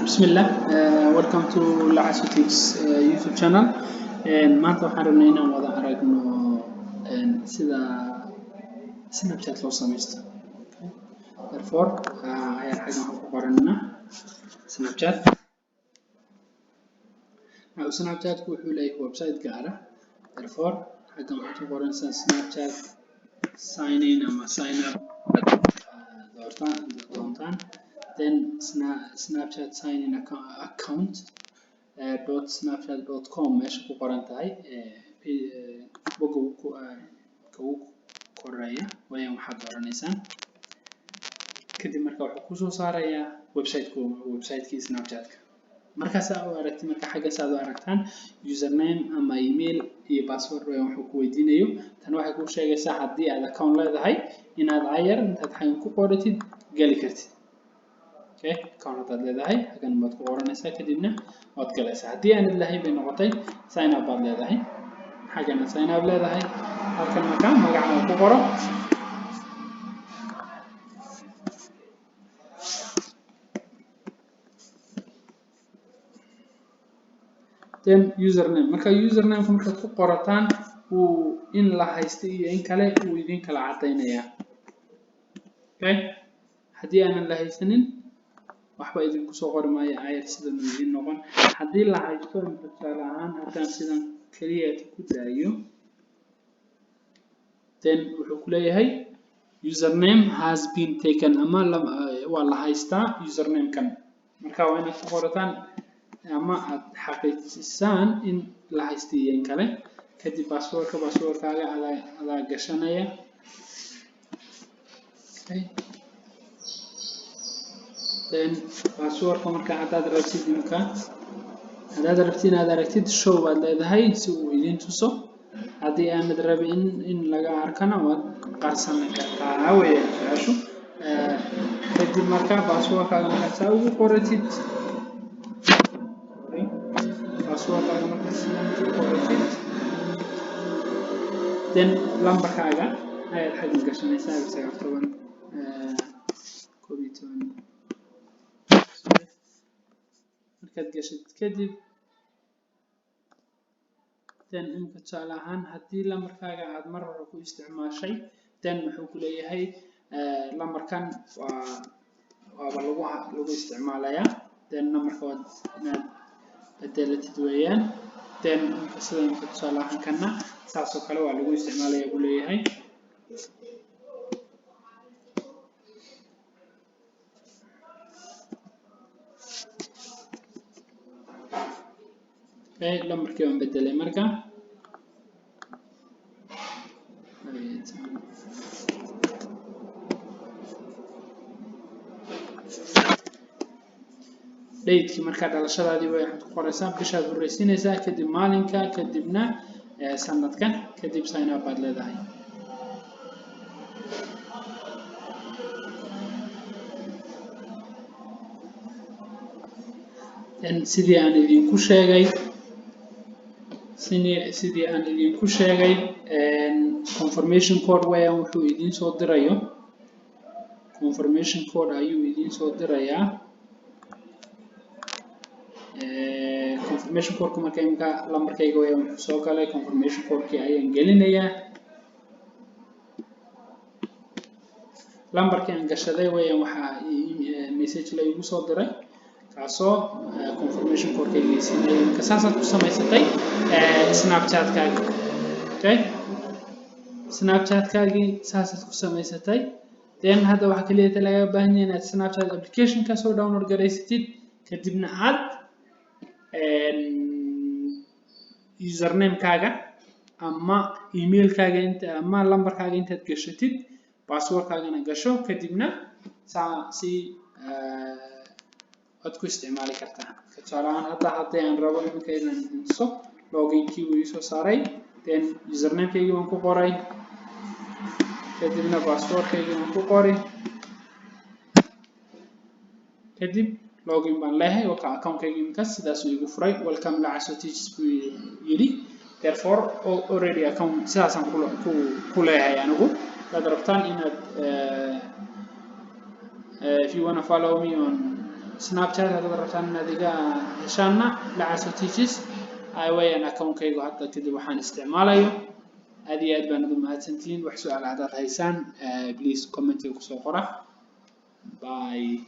Bismillah, welcome to Lacasotics YouTube channel. Maanta waxaan rabnay inaan wada aragno sida Snapchat loo samaysto. Therefore, ayaan xaggan ku qoranaa Snapchat. Snapchat wuxuu leeyahay website gaar ah. Therefore, xaggan waxaad ku qoranaysaa Snapchat sign in ama sign up doontaan. Then Snapchat sign in account .snapchat.com meesha ku qoran tahay bogga ugu koreeya wayaan waxaad dooraneysaan. Kadib marka wuxuu kusoo saarayaa website-kii Snapchat-ka. Markaas aad aragtid marka xaggaas aad aragtaan username ama email iyo password wuxuu ku weydiinayo. Tan waxay kuu sheegaysaa haddii aad account leedahay inaad ayar intaad xaggan ku qoratid gali kartid. account hadaad leedahay xaggan baad ku qoranaysaa kadibna waad galaysaa. Haddii aanad lahayn bay noqotay sign up baad leedahay. xaggana sign up leedahay. halkan marka magaca ku qoro. Then username. Marka username markaad ku qorataan in la haysto iyo in kale uu idin kala cadaynayaa. haddii aanan la haysanin waxba idinku soo qori maayo ayar sidan idin noqon. haddii la haysto tusaale ahaan haddaan sidan kaliya ku daayo then wuxuu ku leeyahay username has been taken ama waa la haystaa username kan. marka waa inaad ku qorataan ama aad xaqiijisaan in la haysto iyo in kale. kadib passwordkaaga adaa gashanaya. then passwordka marka haddaad rabtid inaad aragtid show baad leedahay si uu idin tuso. haddii aanad rabin in laga arkana waad qarsan kartaa weeyaan su'aashu. kadib marka passwordkaaga markaad saa ugu qoratid then lambarkaaga ayaad xaggan gashanaysaa 19 markaad gashid kadib then inka tusaale ahaan haddii lambarkaaga aad mar hore ku isticmaashay then wuxuu ku leeyahay lambarkan waaba lagu isticmaalayaa. then lambarka waad inaad bedelatid weeyaan. then sida inka tusaale ahaan kana saas oo kale waa lagu isticmaalayaa buu leeyahay. lambarkii waan bedelay marka datekii marka dhalashadaadii waxaad ku qoraysaa bishaad horeysiinaysaa kadib maalinka kadibna sanadkan kadib sign up baad leedahay. sidii aan idinku sheegay confirmation code weeyaan wuxuu idin soo dirayo. confirmation code ayuu idin soo dirayaa. confirmation code marka imka lambarkayga weeyaan wuxuu soo galay confirmation code-kii ayaan gelinayaa. lambarkii aan gashaday weeyaan waxaa message la igu soo diray kaasoo confirmation code-kayga siinaya. marka saasaad ku samaysatay Snapchat-kaaga. Snapchat-kaagii saasaad ku samaysatay. then hadda waxa kaliya laga baahan yahay inaad Snapchat application-ka soo download garaysatid kadibna aad username-kaaga ama email-kaaga ama lambarkaaga intaad gashatid password-kaagana gasho kadibna waad ku isticmaali kartaa. tusaale ahaan haddii aan rabo iminka inaan tuso login-kii uu isoo saaray then username-kaygii waan ku qoray kadibna password-kaygii waan ku qoray kadib login baan leeyahay. waka account-kaygii iminka sidaas uu igu furay. welcome Lacasotics buu yidhi. therefore already account sidaasaan ku leeyahay anigu. hadaad rabtaan inaad if you wanna follow me on Snapchat هذا رفتان ناديجا هشامنا لعسو تيجس أيوة أنا كون كيجو حتى كده وحان استعماله هذه أدبان نقول سنتين وحسوا على عدد هيسان بليز كومنتي وكسو قرأ باي